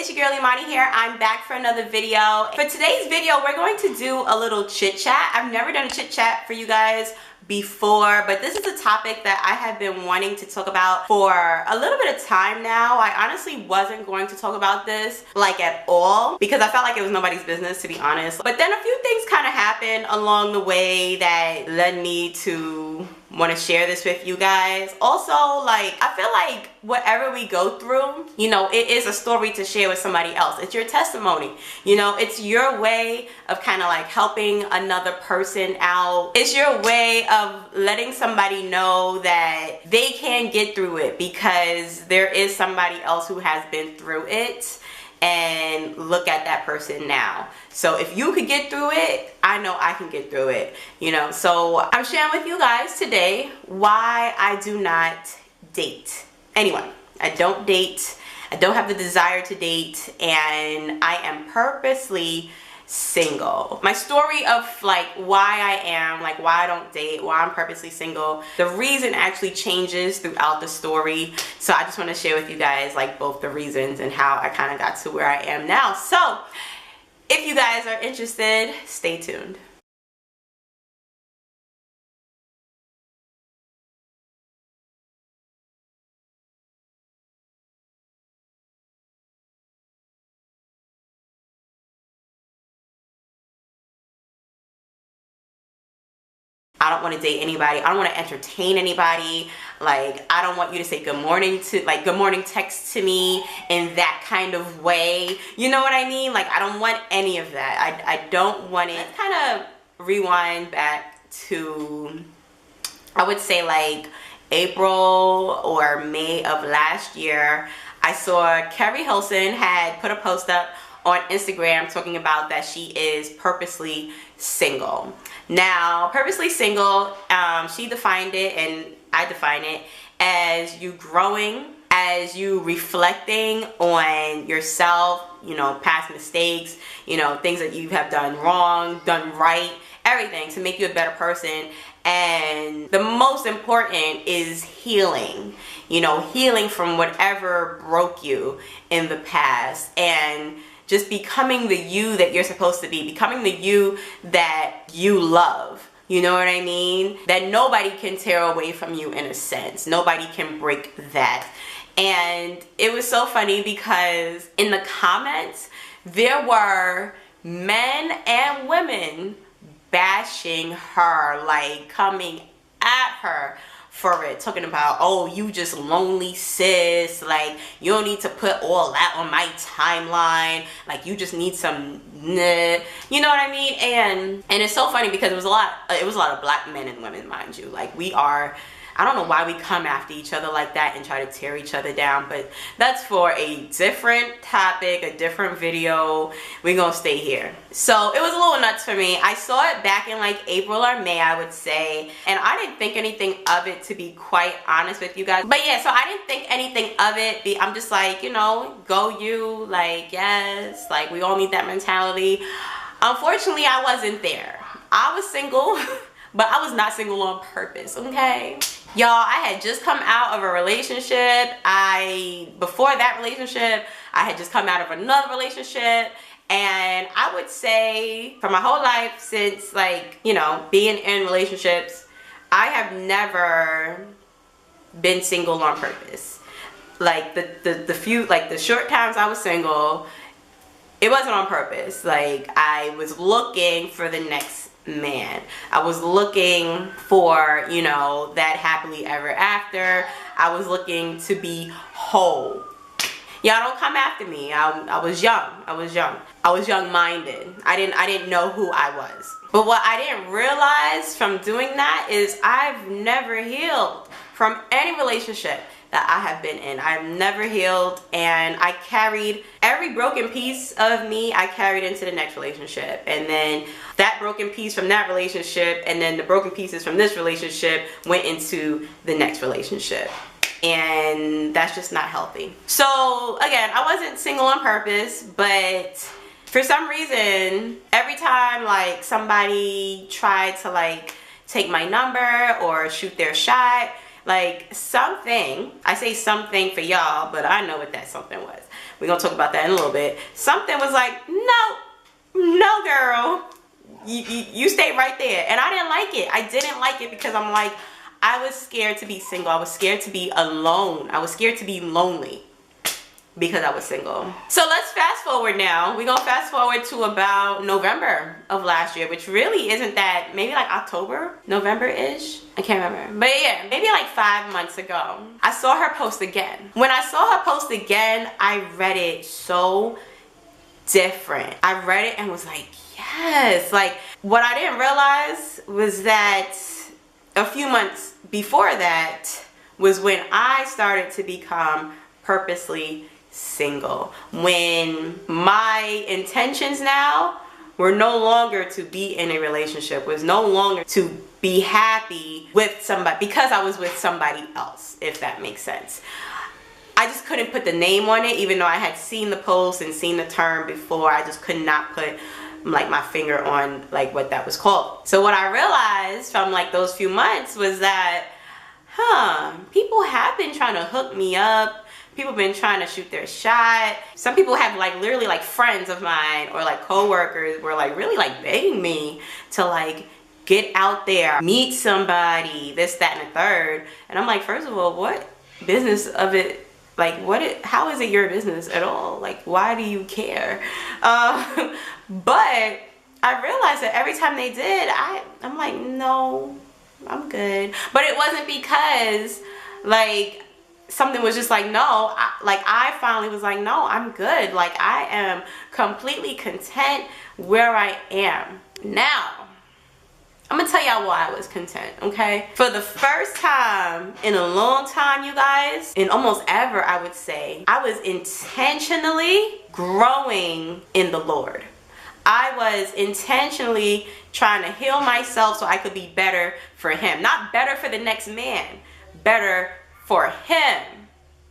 it's your girl Imani here. I'm back for another video. For today's video, we're going to do a little chit chat. I've never done a chit chat for you guys before, but this is a topic that I have been wanting to talk about for a little bit of time now. I honestly wasn't going to talk about this like at all because I felt like it was nobody's business, to be honest. But then a few things kind of happened along the way that led me to want to share this with you guys. Also, like, I feel like whatever we go through, you know, it is a story to share with somebody else. It's your testimony, you know, it's your way of kind of like helping another person out. It's your way of letting somebody know that they can get through it because there is somebody else who has been through it. And look at that person now. So if you could get through it, I know I can get through it, you know. So I'm sharing with you guys today why I do not date anyone. I don't date. I don't have the desire to date, and I am purposely single. My story of like why I am, like why I don't date, why I'm purposely single, the reason actually changes throughout the story. So I just want to share with you guys like both the reasons and how I kind of got to where I am now. So if you guys are interested, stay tuned. I don't want to date anybody. I don't want to entertain anybody. Like, I don't want you to say good morning to, like, good morning text to me in that kind of way. You know what I mean? Like, I don't want any of that. I don't want it. Let's kind of rewind back to, I would say like April or May of last year. I saw Carrie Hilson had put a post up on Instagram talking about that she is purposely single. Now, purposely single, she defined it and I define it as you growing, as you reflecting on yourself, you know, past mistakes, you know, things that you have done wrong, done right, everything to make you a better person. And the most important is healing, you know, healing from whatever broke you in the past and just becoming the you that you're supposed to be, becoming the you that you love. You know what I mean? That nobody can tear away from you in a sense. Nobody can break that. And it was so funny because in the comments, there were men and women bashing her, like coming at her for it, talking about, oh, you just lonely sis, like you don't need to put all that on my timeline, like you just need some you know what I mean? And it's so funny because it was a lot of black men and women, mind you. Like, we are, I don't know why we come after each other like that and try to tear each other down, but that's for a different topic, a different video. We're gonna stay here. So it was a little nuts for me. I saw it back in like April or May, I would say, and I didn't think anything of it, to be quite honest with you guys. But yeah, so I didn't think anything of it. I'm just like, you know, go you, like, yes, like we all need that mentality. Unfortunately, I wasn't there. I was single, but I was not single on purpose, okay? Y'all, I had just come out of a relationship. Before that relationship, I had just come out of another relationship. And I would say for my whole life since, like, you know, being in relationships, I have never been single on purpose. Like the short times I was single, it wasn't on purpose. Like, I was looking for the next man. I was looking for, you know, that happily ever after. I was looking to be whole. Y'all don't come after me. I was young. I was young-minded. I didn't know who I was. But what I didn't realize from doing that is I've never healed from any relationship that I have been in. I've never healed, and I carried every broken piece of me, I carried into the next relationship, and then that broken piece from that relationship, and then the broken pieces from this relationship went into the next relationship. And that's just not healthy. So again, I wasn't single on purpose, but for some reason, every time like somebody tried to like take my number or shoot their shot, Like something, I say something for y'all, but I know what that something was. We're gonna talk about that in a little bit. Something was like, no girl, you stay right there. And I didn't like it. I didn't like it because I'm like, I was scared to be single. I was scared to be alone. I was scared to be lonely because I was single. So let's fast forward now. We're gonna fast forward to about November of last year, which really isn't that, maybe like October, November-ish? I can't remember. But yeah, maybe like 5 months ago, I saw her post again. When I saw her post again, I read it so different. I read it and was like, yes. Like, what I didn't realize was that a few months before that was when I started to become purposely single. When my intentions now were no longer to be in a relationship, was no longer to be happy with somebody because I was with somebody else, if that makes sense. I just couldn't put the name on it, even though I had seen the post and seen the term before. I just could not put like my finger on like what that was called. So what I realized from like those few months was that, people have been trying to hook me up. People have been trying to shoot their shot. Some people have like literally like friends of mine or like co-workers were like really like begging me to like get out there, meet somebody, this, that, and the third. And I'm like, first of all, what business of it? Like, how is it your business at all? Like, why do you care? But I realized that every time they did, I'm like, no, I'm good. But it wasn't because like something was just like, no, I finally was like, no, I'm good. Like, I am completely content where I am. Now, I'm gonna tell y'all why I was content, okay? For the first time in a long time, you guys, in almost ever, I would say, I was intentionally growing in the Lord. I was intentionally trying to heal myself so I could be better for him. Not better for the next man, better for him,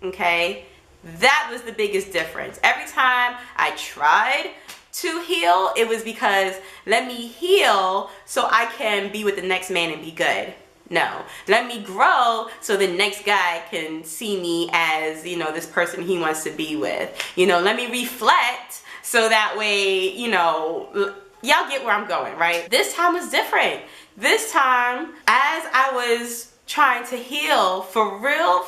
okay? That was the biggest difference. Every time I tried to heal, it was because let me heal so I can be with the next man and be good. No, let me grow so the next guy can see me as, you know, this person he wants to be with. You know, let me reflect so that way, you know, y'all get where I'm going, right? This time was different. This time, as I was trying to heal for real,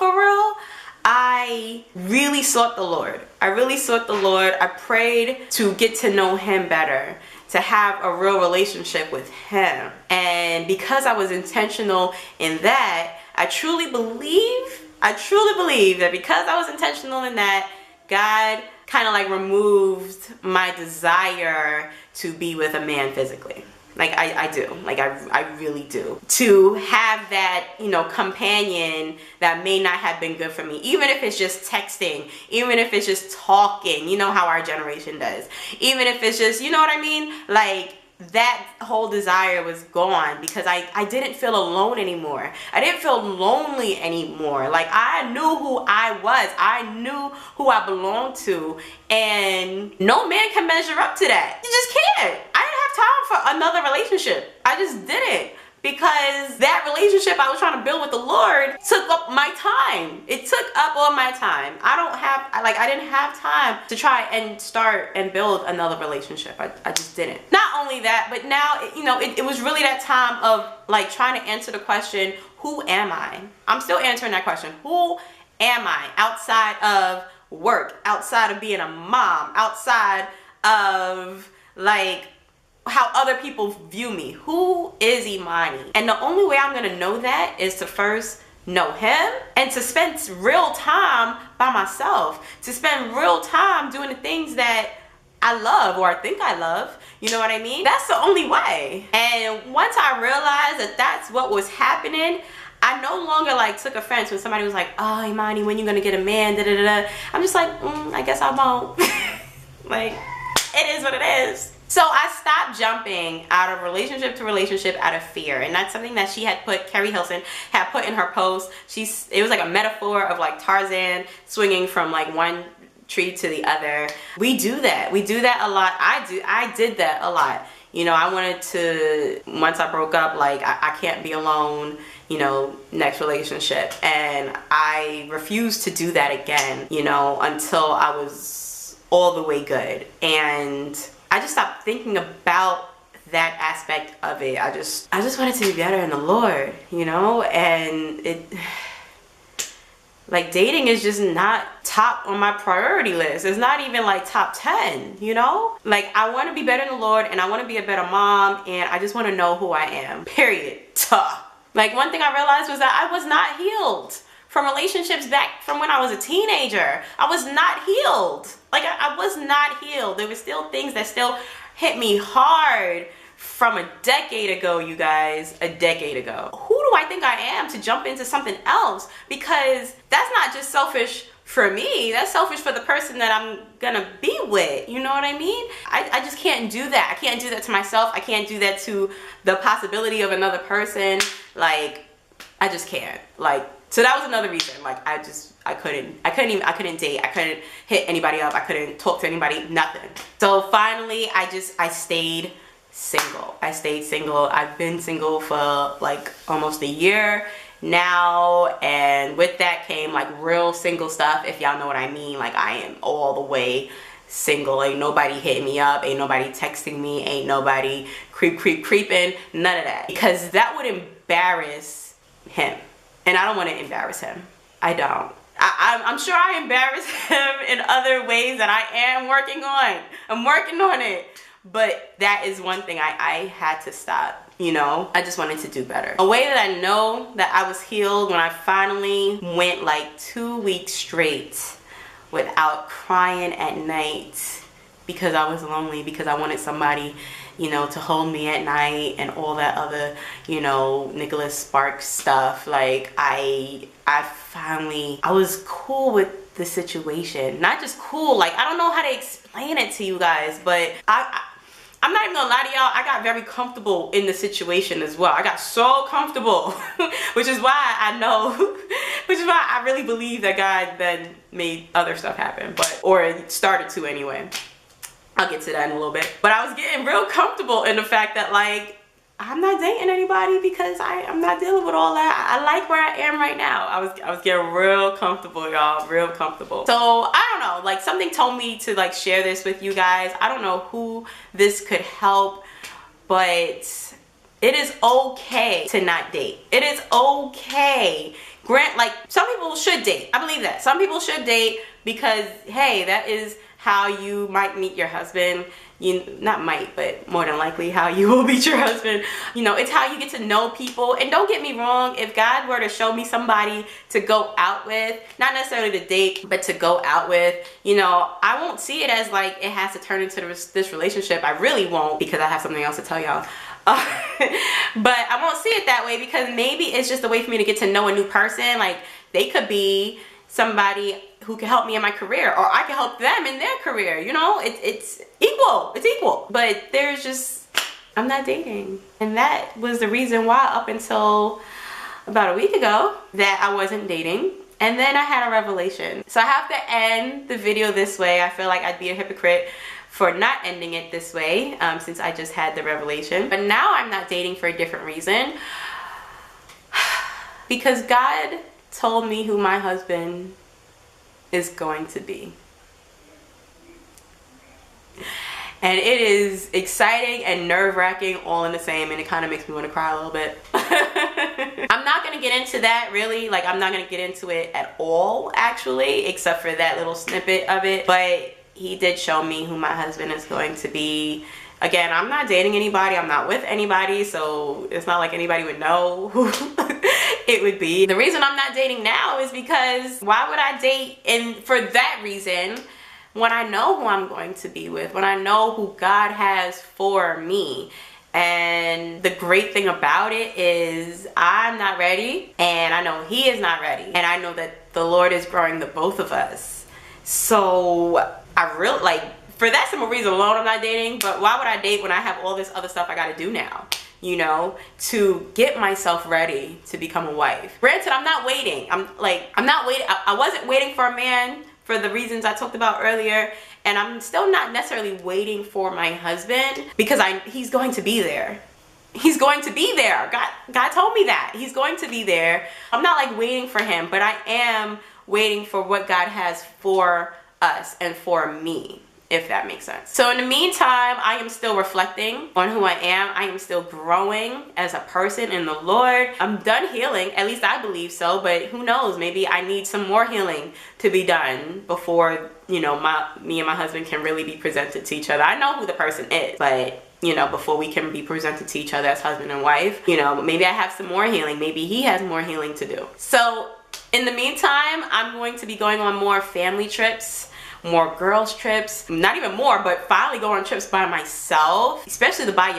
I really sought the Lord. I really sought the Lord. I prayed to get to know him better, to have a real relationship with him. And because I was intentional in that, I truly believe that because I was intentional in that, God kind of like removed my desire to be with a man physically. Like I do, like I really do. To have that, you know, companion that may not have been good for me, even if it's just texting, even if it's just talking, you know how our generation does. Even if it's just, you know what I mean? Like, that whole desire was gone because I didn't feel alone anymore. I didn't feel lonely anymore. Like, I knew who I was. I knew who I belonged to. And no man can measure up to that. You just can't. I didn't have time for another relationship. I just didn't. Because that relationship I was trying to build with the Lord took up my time. It took up all my time. I didn't have time to try and start and build another relationship. I just didn't. Not only that, but now, you know, it was really that time of like trying to answer the question, who am I? I'm still answering that question. Who am I outside of work, outside of being a mom, outside of like how other people view me? Who is Imani? And the only way I'm gonna know that is to first know him and to spend real time by myself, to spend real time doing the things that I love or I think I love. You know what I mean? That's the only way. And once I realized that that's what was happening, I no longer like took offense when somebody was like, oh, Imani, when you gonna get a man, da da da. I'm just like, I guess I won't. Like, it is what it is. So I stopped jumping out of relationship to relationship out of fear. And that's something that Carrie Hilson had put in her post. It was like a metaphor of like Tarzan swinging from like one tree to the other. We do that. We do that a lot. I did that a lot. You know, I wanted to, once I broke up, like, I can't be alone, you know, next relationship. And I refused to do that again, you know, until I was all the way good. And I just stopped thinking about that aspect of it. I just wanted to be better in the Lord, you know. And it, like, dating is just not top on my priority list. It's not even like top 10, you know? Like, I want to be better in the Lord, and I want to be a better mom, and I just want to know who I am, period. Tuh. Like, one thing I realized was that I was not healed from relationships back from when I was a teenager. I was not healed. Like, I was not healed. There were still things that still hit me hard from a decade ago, you guys. A decade ago. Who do I think I am to jump into something else? Because that's not just selfish for me, that's selfish for the person that I'm gonna be with. You know what I mean? I just can't do that. I can't do that to myself. I can't do that to the possibility of another person. Like, I just can't. Like, so that was another reason. Like, I couldn't date. I couldn't hit anybody up. I couldn't talk to anybody, nothing. So finally, I stayed single. I stayed single. I've been single for like almost a year now, and with that came like real single stuff, if y'all know what I mean. Like, I am all the way single. Ain't nobody hitting me up, ain't nobody texting me, ain't nobody creeping, none of that, because that would embarrass him, and I don't want to embarrass him. I don't. I'm sure I embarrass him in other ways that I am working on. I'm working on it, but that is one thing I had to stop. You know, I just wanted to do better. A way that I know that I was healed, when I finally went like 2 weeks straight without crying at night because I was lonely, because I wanted somebody, you know, to hold me at night and all that other, you know, Nicholas Sparks stuff. Like, I was cool with the situation. Not just cool, like, I don't know how to explain it to you guys, but I'm not even gonna lie to y'all, I got very comfortable in the situation as well. I got so comfortable, which is why I know, which is why I really believe that God then made other stuff happen, or started to anyway. I'll get to that in a little bit. But I was getting real comfortable in the fact that, like, I'm not dating anybody because I'm not dealing with all that. I like where I am right now. I was getting real comfortable, y'all, real comfortable. So I don't know, like, something told me to like share this with you guys. I don't know who this could help, but it is okay to not date. It is okay. Like, some people should date. I believe that. Some people should date because, hey, that is how you might meet your husband. Not might, but more than likely how you will meet your husband. You know, it's how you get to know people. And don't get me wrong, if God were to show me somebody to go out with, not necessarily to date, but to go out with, you know, I won't see it as like it has to turn into this relationship. I really won't, because I have something else to tell y'all. But I won't see it that way, because maybe it's just a way for me to get to know a new person. Like, they could be somebody who can help me in my career, or I can help them in their career. You know, it's equal. It's equal. But there's just, I'm not dating. And that was the reason why up until about a week ago that I wasn't dating. And then I had a revelation. So I have to end the video this way. I feel like I'd be a hypocrite for not ending it this way, since I just had the revelation. But now I'm not dating for a different reason. Because God told me who my husband is going to be. And it is exciting and nerve-wracking all in the same, and it kind of makes me want to cry a little bit. I'm not going to get into that, really. Like, I'm not going to get into it at all, actually, except for that little snippet of it. But he did show me who my husband is going to be. Again, I'm not dating anybody. I'm not with anybody, so it's not like anybody would know who it would be. The reason I'm not dating now is because why would I date, and for that reason, when I know who I'm going to be with, when I know who God has for me. And the great thing about it is I'm not ready, and I know he is not ready, and I know that the Lord is growing the both of us. So I really, like, for that simple reason alone, I'm not dating. But why would I date when I have all this other stuff I gotta do now, you know, to get myself ready to become a wife? Granted, I'm not waiting. I'm not waiting. I wasn't waiting for a man for the reasons I talked about earlier. And I'm still not necessarily waiting for my husband, because he's going to be there. He's going to be there. God told me that. He's going to be there. I'm not like waiting for him, but I am waiting for what God has for us and for me, if that makes sense. So in the meantime, I am still reflecting on who I am. I am still growing as a person in the Lord. I'm done healing, at least I believe so, but who knows, maybe I need some more healing to be done before, you know, me and my husband can really be presented to each other. I know who the person is, but you know, before we can be presented to each other as husband and wife, you know, maybe I have some more healing. Maybe he has more healing to do. So in the meantime, I'm going to be going on more family trips, more girls trips, not even more, but finally go on trips by myself, especially the by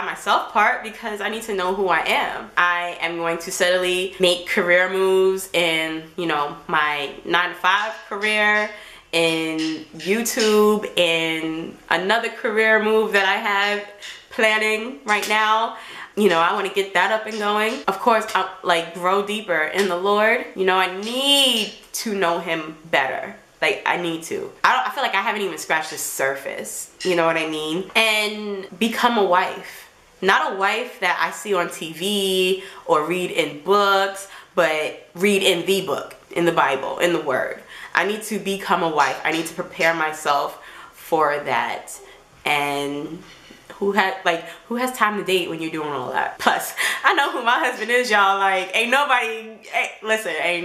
myself part, because I need to know who I am. I am going to steadily make career moves in, you know, my 9-to-5 career, in YouTube, in another career move that I have planning right now. You know, I want to get that up and going. Of course, I'm like grow deeper in the Lord. You know, I need to know him better. Like, I need to. I feel like I haven't even scratched the surface. You know what I mean? And become a wife. Not a wife that I see on TV or read in books, but read in the book, in the Bible, in the Word. I need to become a wife. I need to prepare myself for that. And who has time to date when you're doing all that? Plus, I know who my husband is, y'all. Like, ain't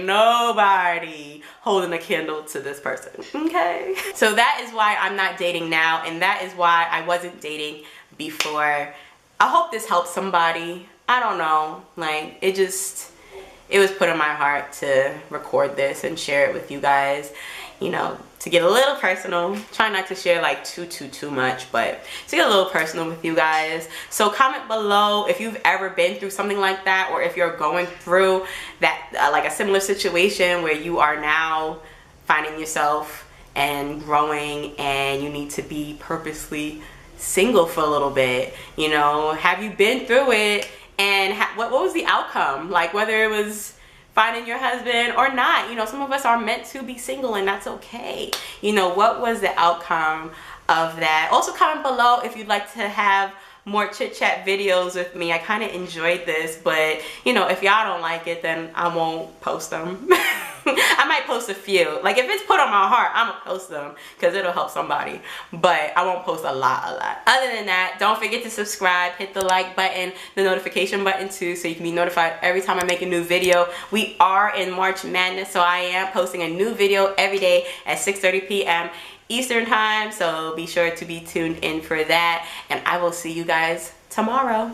nobody holding a candle to this person, okay? So that is why I'm not dating now, and that is why I wasn't dating before. I hope this helps somebody. I don't know, like, it was put in my heart to record this and share it with you guys, you know, to get a little personal. Try not to share like too much, but to get a little personal with you guys. So comment below if you've ever been through something like that, or if you're going through that, like a similar situation where you are now finding yourself and growing and you need to be purposely single for a little bit. You know, have you been through it? And what was the outcome? Like, whether it was finding your husband or not. You know, some of us are meant to be single, and that's okay. You know, what was the outcome of that? Also comment below if you'd like to have more chit chat videos with me. I kind of enjoyed this, but you know, if y'all don't like it, then I won't post them. I might post a few. Like, if it's put on my heart, I'm gonna post them because it'll help somebody, but I won't post a lot. Other than that, don't forget to subscribe, hit the like button, the notification button too, so you can be notified every time I make a new video. We are in March Madness, so I am posting a new video every day at 6:30 p.m. Eastern time, so be sure to be tuned in for that, and I will see you guys tomorrow.